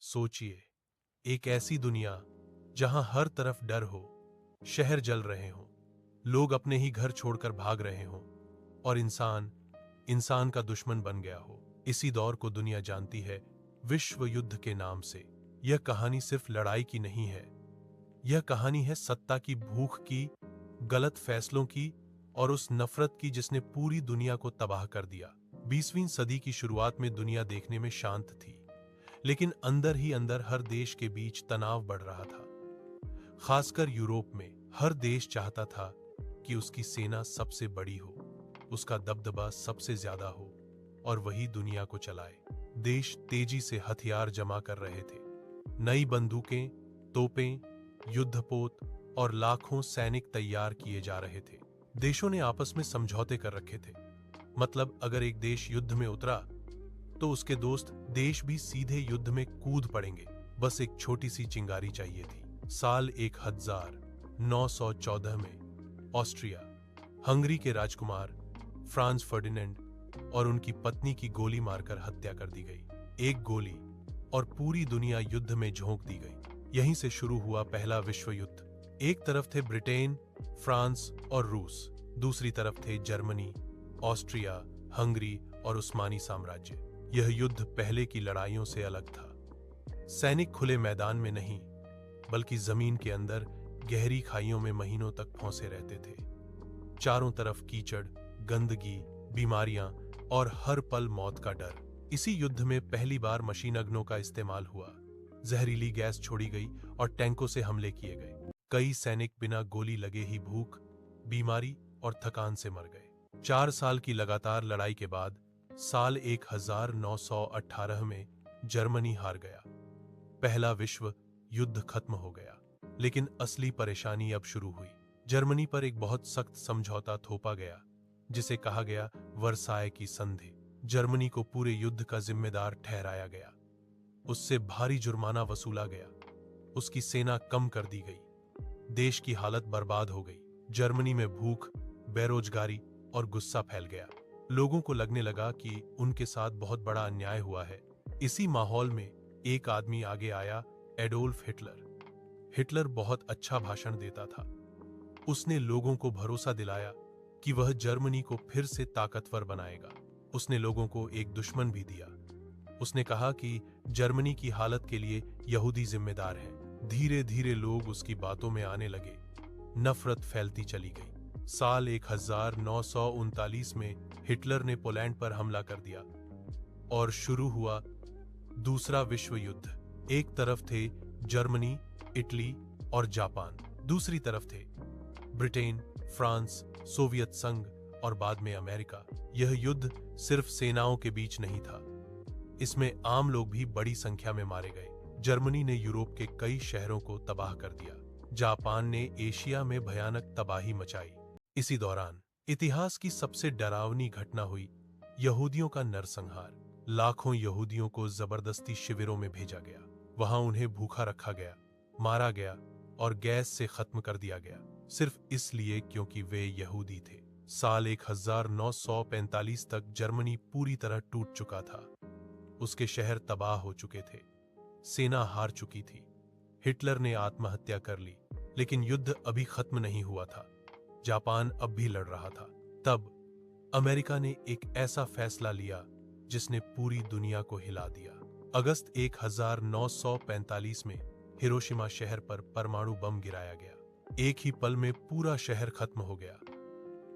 सोचिए, एक ऐसी दुनिया जहां हर तरफ डर हो, शहर जल रहे हों, लोग अपने ही घर छोड़कर भाग रहे हों और इंसान इंसान का दुश्मन बन गया हो। इसी दौर को दुनिया जानती है विश्व युद्ध के नाम से। यह कहानी सिर्फ लड़ाई की नहीं है, यह कहानी है सत्ता की भूख की, गलत फैसलों की और उस नफरत की जिसने पूरी दुनिया को तबाह कर दिया। 20वीं सदी की शुरुआत में दुनिया देखने में शांत थी, लेकिन अंदर ही अंदर हर देश के बीच तनाव बढ़ रहा था। खासकर यूरोप में हर देश चाहता था कि उसकी सेना सबसे बड़ी हो, उसका दबदबा सबसे ज्यादा हो और वही दुनिया को चलाए। देश तेजी से हथियार जमा कर रहे थे। नई बंदूकें, तोपें, युद्धपोत और लाखों सैनिक तैयार किए जा रहे थे। देशों ने आपस में समझौते कर रखे थे। मतलब अगर एक देश युद्ध में उतरा तो उसके दोस्त देश भी सीधे युद्ध में कूद पड़ेंगे। बस एक छोटी सी चिंगारी चाहिए थी। साल 1914 में ऑस्ट्रिया हंगरी के राजकुमार फ्रांज फर्डिनेंड और उनकी पत्नी की गोली मारकर हत्या कर दी गई। एक गोली और पूरी दुनिया युद्ध में झोंक दी गई। यहीं से शुरू हुआ पहला विश्व युद्ध। एक तरफ थे ब्रिटेन, फ्रांस और रूस, दूसरी तरफ थे जर्मनी, ऑस्ट्रिया, हंगरी और उस्मानी साम्राज्य। यह युद्ध पहले की लड़ाइयों से अलग था। सैनिक खुले मैदान में नहीं, बल्कि जमीन के अंदर गहरी खाइयों में महीनों तक फंसे रहते थे। चारों तरफ कीचड़, गंदगी, बीमारियां और हर पल मौत का डर। इसी युद्ध में पहली बार मशीनगनों का इस्तेमाल हुआ। जहरीली गैस छोड़ी गई और टैंकों से हमले किए गए। कई सैनिक बिना गोली लगे ही भूख, बीमारी और थकान से मर गए। 4 साल की लगातार लड़ाई के बाद साल 1918 में जर्मनी हार गया। पहला विश्व युद्ध खत्म हो गया। लेकिन असली परेशानी अब शुरू हुई। जर्मनी पर एक बहुत सख्त समझौता थोपा गया, जिसे कहा गया वर्साय की संधि। जर्मनी को पूरे युद्ध का जिम्मेदार ठहराया गया। उससे भारी जुर्माना वसूला गया। उसकी सेना कम कर दी गई। देश की हालत बर्बाद हो गई। जर्मनी में भूख, बेरोजगारी और गुस्सा फैल गया। लोगों को लगने लगा कि उनके साथ बहुत बड़ा अन्याय हुआ है। इसी माहौल में एक आदमी आगे आया, एडोल्फ हिटलर। हिटलर बहुत अच्छा भाषण देता था। उसने लोगों को भरोसा दिलाया कि वह जर्मनी को फिर से ताकतवर बनाएगा। उसने लोगों को एक दुश्मन भी दिया। उसने कहा कि जर्मनी की हालत के लिए यहूदी जिम्मेदार हैं। धीरे धीरे लोग उसकी बातों में आने लगे। नफरत फैलती चली गई। साल 1939 में हिटलर ने पोलैंड पर हमला कर दिया और शुरू हुआ दूसरा विश्व युद्ध। एक तरफ थे जर्मनी, इटली और जापान, दूसरी तरफ थे ब्रिटेन, फ्रांस, सोवियत संघ और बाद में अमेरिका। यह युद्ध सिर्फ सेनाओं के बीच नहीं था, इसमें आम लोग भी बड़ी संख्या में मारे गए। जर्मनी ने यूरोप के कई शहरों को तबाह कर दिया। जापान ने एशिया में भयानक तबाही मचाई। इसी दौरान इतिहास की सबसे डरावनी घटना हुई, यहूदियों का नरसंहार। लाखों यहूदियों को जबरदस्ती शिविरों में भेजा गया। वहां उन्हें भूखा रखा गया, मारा गया और गैस से खत्म कर दिया गया, सिर्फ इसलिए क्योंकि वे यहूदी थे। साल 1945 तक जर्मनी पूरी तरह टूट चुका था। उसके शहर तबाह हो चुके थे। सेना हार चुकी थी। हिटलर ने आत्महत्या कर ली। लेकिन युद्ध अभी खत्म नहीं हुआ था। जापान अब भी लड़ रहा था। तब अमेरिका ने एक ऐसा फैसला लिया जिसने पूरी दुनिया को हिला दिया। अगस्त 1945 में हिरोशिमा शहर पर परमाणु बम गिराया गया। एक ही पल में पूरा शहर खत्म हो गया।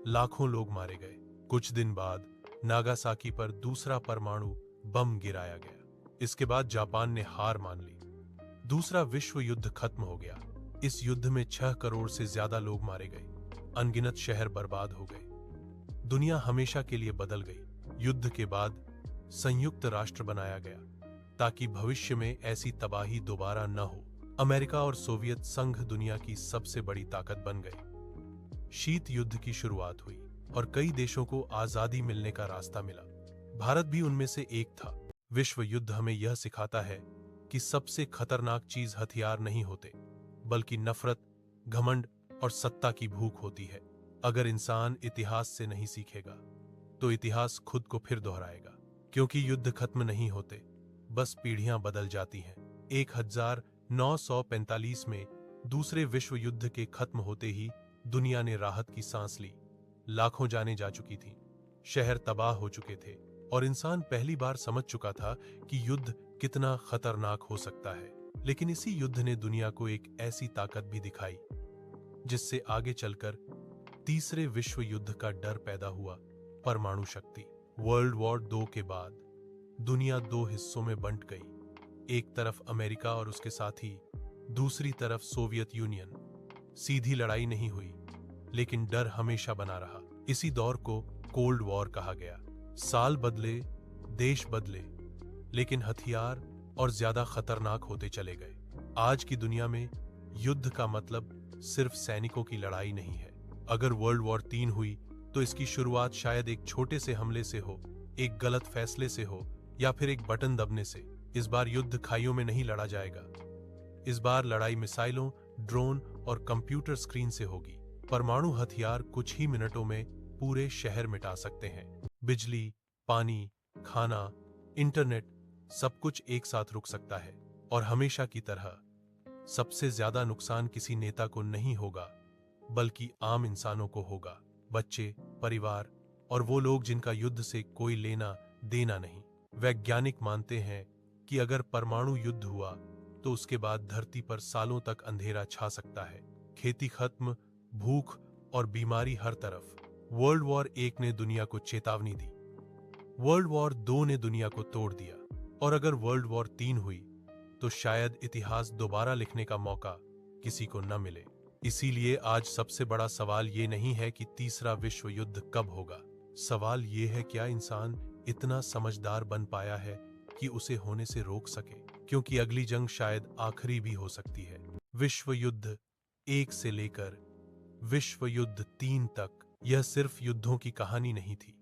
लाखों लोग मारे गए। कुछ दिन बाद नागासाकी पर दूसरा परमाणु बम गिराया गया। इसके बाद जापान ने हार मान ली। दूसरा विश्व युद्ध खत्म हो गया। इस युद्ध में 6 करोड़ से ज्यादा लोग मारे गए। अनगिनत शहर बर्बाद हो गए। दुनिया हमेशा के लिए बदल गई। युद्ध के बाद संयुक्त राष्ट्र बनाया गया ताकि भविष्य में ऐसी तबाही दोबारा न हो। अमेरिका और सोवियत संघ दुनिया की सबसे बड़ी ताकत बन गए। शीत युद्ध की शुरुआत हुई और कई देशों को आजादी मिलने का रास्ता मिला। भारत भी उनमें से एक था। विश्व युद्ध हमें यह सिखाता है कि सबसे खतरनाक चीज हथियार नहीं होते, बल्कि नफरत, घमंड और सत्ता की भूख होती है। अगर इंसान इतिहास से नहीं सीखेगा तो इतिहास खुद को फिर दोहराएगा। क्योंकि युद्ध खत्म नहीं होते, बस पीढ़ियां बदल जाती हैं। 1945 में दूसरे विश्व युद्ध के खत्म होते ही दुनिया ने राहत की सांस ली। लाखों जानें जा चुकी थीं, शहर तबाह हो चुके थे और इंसान पहली बार समझ चुका था कि युद्ध कितना खतरनाक हो सकता है। लेकिन इसी युद्ध ने दुनिया को एक ऐसी ताकत भी दिखाई जिससे आगे चलकर तीसरे विश्व युद्ध का डर पैदा हुआ, परमाणु शक्ति। वर्ल्ड वॉर 2 के बाद दुनिया 2 हिस्सों में बंट गई। एक तरफ अमेरिका और उसके साथी, दूसरी तरफ सोवियत यूनियन। सीधी लड़ाई नहीं हुई, लेकिन डर हमेशा बना रहा। इसी दौर को कोल्ड वॉर कहा गया। साल बदले, देश बदले, लेकिन हथियार और ज्यादा खतरनाक होते चले गए। आज की दुनिया में युद्ध का मतलब सिर्फ सैनिकों की लड़ाई नहीं है। अगर वर्ल्ड वॉर 3 हुई तो इसकी शुरुआत शायद एक छोटे से हमले से हो, एक गलत फैसले से हो, या फिर एक बटन दबने से। इस बार युद्ध खाइयों में नहीं लड़ा जाएगा। इस बार लड़ाई मिसाइलों, ड्रोन और कंप्यूटर स्क्रीन से होगी। परमाणु हथियार कुछ ही मिनटों में पूरे शहर मिटा सकते हैं। बिजली, पानी, खाना, इंटरनेट, सब कुछ एक साथ रुक सकता है। और हमेशा की तरह सबसे ज्यादा नुकसान किसी नेता को नहीं होगा, बल्कि आम इंसानों को होगा। बच्चे, परिवार और वो लोग जिनका युद्ध से कोई लेना देना नहीं। वैज्ञानिक मानते हैं कि अगर परमाणु युद्ध हुआ तो उसके बाद धरती पर सालों तक अंधेरा छा सकता है। खेती खत्म, भूख और बीमारी हर तरफ। वर्ल्ड वॉर 1 ने दुनिया को चेतावनी दी, वर्ल्ड वॉर 2 ने दुनिया को तोड़ दिया, और अगर वर्ल्ड वॉर 3 हुई तो शायद इतिहास दोबारा लिखने का मौका किसी को न मिले। इसीलिए आज सबसे बड़ा सवाल ये नहीं है कि तीसरा विश्व युद्ध कब होगा। सवाल ये है, क्या इंसान इतना समझदार बन पाया है कि उसे होने से रोक सके? क्योंकि अगली जंग शायद आखिरी भी हो सकती है। विश्व युद्ध 1 से लेकर विश्व युद्ध 3 तक यह सिर्फ युद्धों की कहानी नहीं थी।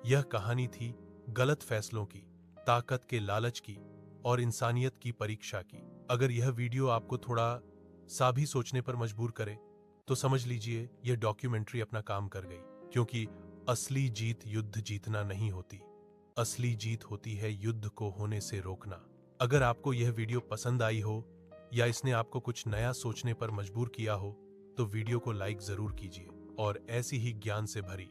यह कहानी थी गलत फैसलों की, ताकत के लालच की और इंसानियत की परीक्षा की। अगर यह वीडियो आपको थोड़ा सा भी सोचने पर मजबूर करे तो समझ लीजिए यह डॉक्यूमेंट्री अपना काम कर गई। क्योंकि असली जीत युद्ध जीतना नहीं होती, असली जीत होती है युद्ध को होने से रोकना। अगर आपको यह वीडियो पसंद आई हो या इसने आपको कुछ नया सोचने पर मजबूर किया हो तो वीडियो को लाइक जरूर कीजिए और ऐसी ही ज्ञान से भरी,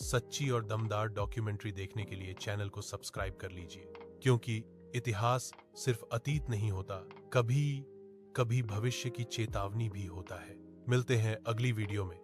सच्ची और दमदार डॉक्यूमेंट्री देखने के लिए चैनल को सब्सक्राइब कर लीजिए। क्योंकि इतिहास सिर्फ अतीत नहीं होता, कभी कभी भविष्य की चेतावनी भी होता है। मिलते हैं अगली वीडियो में।